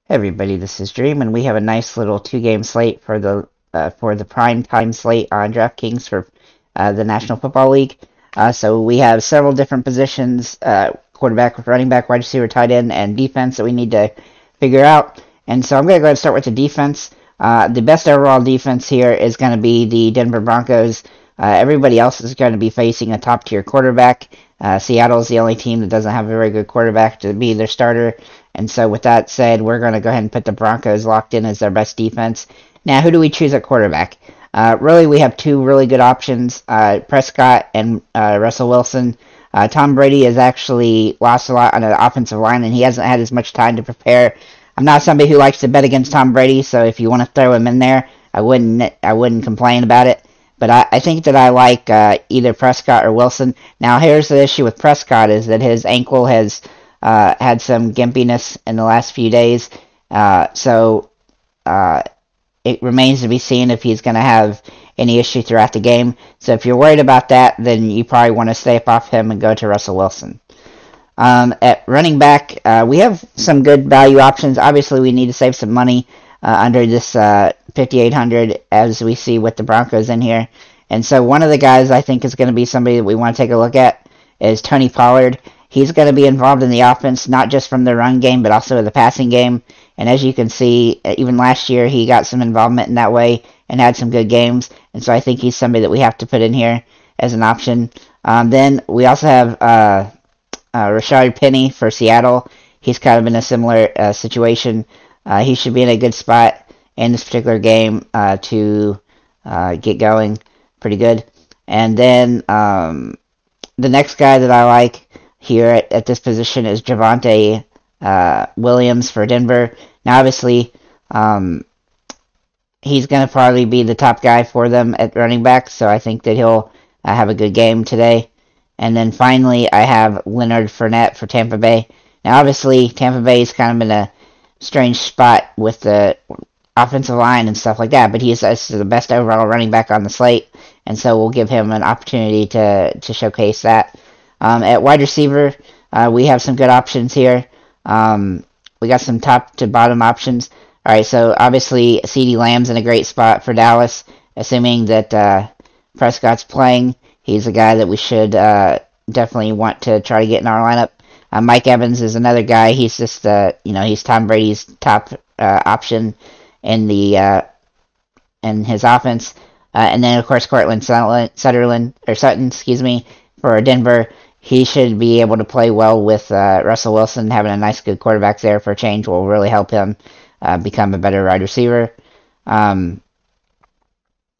Hey everybody, this is Dream, and we have a nice little two-game slate for the Primetime slate on DraftKings for the National Football League. So we have several different positions: quarterback, running back, wide receiver, tight end, and defense that we need to figure out. And so I'm going to go ahead and start with the defense. The best overall defense here is going to be the Denver Broncos. Everybody else is going to be facing a top-tier quarterback. Seattle's the only team that doesn't have a very good quarterback to be their starter. And so with that said, we're going to go ahead and put the Broncos locked in as their best defense. Now, who do we choose at quarterback? Really, we have two really good options, Prescott and Russell Wilson. Tom Brady has actually lost a lot on the offensive line, and he hasn't had as much time to prepare. I'm not somebody who likes to bet against Tom Brady, so if you want to throw him in there, I wouldn't complain about it. But I think that I like either Prescott or Wilson. Now, here's the issue with Prescott is that his ankle has had some gimpiness in the last few days. So it remains to be seen if he's going to have any issue throughout the game. So if you're worried about that, then you probably want to stay up off him and go to Russell Wilson. At running back, we have some good value options. Obviously, we need to save some money under this 5,800 as we see with the Broncos in here. And so one of the guys I think is going to be somebody that we want to take a look at is Tony Pollard. He's going to be involved in the offense, not just from the run game, but also the passing game. And as you can see, even last year, he got some involvement in that way and had some good games. And so I think he's somebody that we have to put in here as an option. Then we also have Rashard Penny for Seattle. He's kind of in a similar situation. He should be in a good spot in this particular game to get going pretty good. And then the next guy that I like here at this position is Javonte Williams for Denver. Now, obviously, he's going to probably be the top guy for them at running back, so I think that he'll have a good game today. And then finally, I have Leonard Fournette for Tampa Bay. Now, obviously, Tampa Bay is kind of in a strange spot with the offensive line and stuff like that, but he's the best overall running back on the slate, and so we'll give him an opportunity to showcase that. At wide receiver, we have some good options here. We got some top to bottom options. All right, so obviously CeeDee Lamb's in a great spot for Dallas, assuming that Prescott's playing. He's a guy that we should definitely want to try to get in our lineup. Mike Evans is another guy. He's just he's Tom Brady's top option in the in his offense. And then of course Cortland Sutton, excuse me, for Denver. He should be able to play well with Russell Wilson. Having a nice, good quarterback there for a change will really help him become a better wide receiver.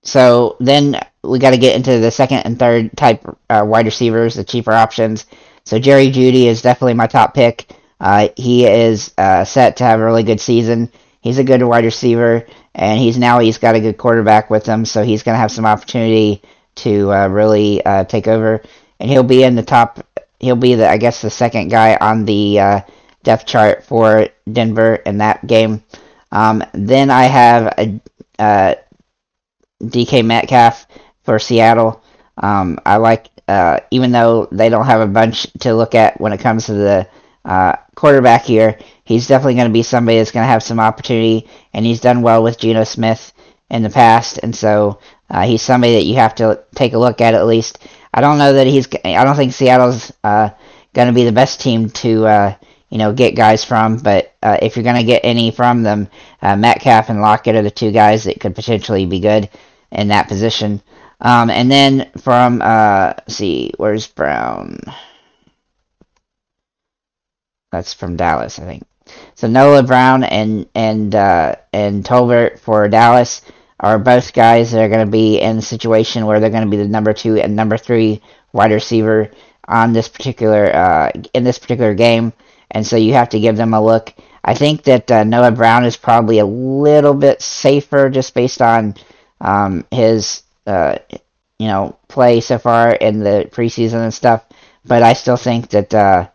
So then we got to get into the second and third type wide receivers, the cheaper options. So Jerry Jeudy is definitely my top pick. He is set to have a really good season. He's a good wide receiver, and he's got a good quarterback with him, so he's going to have some opportunity to really take over. And he'll be in the top. He'll be the second guy on the depth chart for Denver in that game. Then I have a DK Metcalf for Seattle. I like, even though they don't have a bunch to look at when it comes to the quarterback here, he's definitely going to be somebody that's going to have some opportunity, and he's done well with Geno Smith in the past, and so he's somebody that you have to take a look at least. I don't think Seattle's going to be the best team to get guys from, but if you're going to get any from them, Metcalf and Lockett are the two guys that could potentially be good in that position. And then from let's see, where's Brown? That's from Dallas, I think. So Noah Brown and Tolbert for Dallas are both guys that are going to be in a situation where they're going to be the number 2 and number 3 wide receiver on this particular in this particular game, and so you have to give them a look. I think that Noah Brown is probably a little bit safer just based on his play so far in the preseason and stuff, but I still think that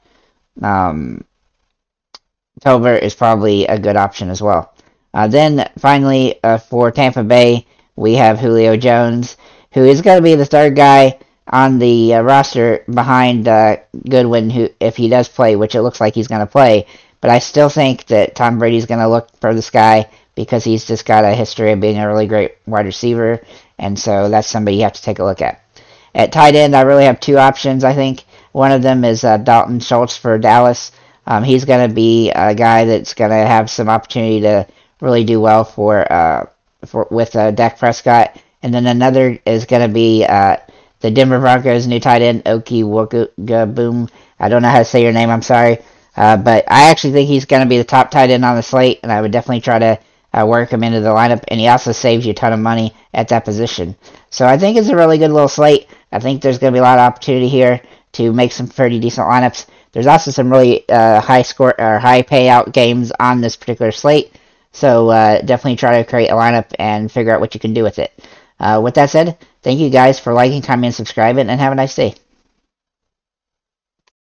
Tolbert is probably a good option as well. Then finally, for Tampa Bay, we have Julio Jones, who is going to be the third guy on the roster behind Goodwin, who, if he does play, which it looks like he's going to play. but I still think that Tom Brady's going to look for this guy because he's just got a history of being a really great wide receiver, and so that's somebody you have to take a look at. At tight end, I really have two options, I think. One of them is Dalton Schultz for Dallas. He's going to be a guy that's going to have some opportunity to really do well with Dak Prescott. And then another is going to be the Denver Broncos' new tight end, Boom. I don't know how to say your name, I'm sorry. But I actually think he's going to be the top tight end on the slate, and I would definitely try to work him into the lineup. And he also saves you a ton of money at that position. So I think it's a really good little slate. I think there's going to be a lot of opportunity here to make some pretty decent lineups. There's also some really high payout games on this particular slate. So definitely try to create a lineup and figure out what you can do with it. With that said, thank you guys for liking, commenting, and subscribing, and have a nice day.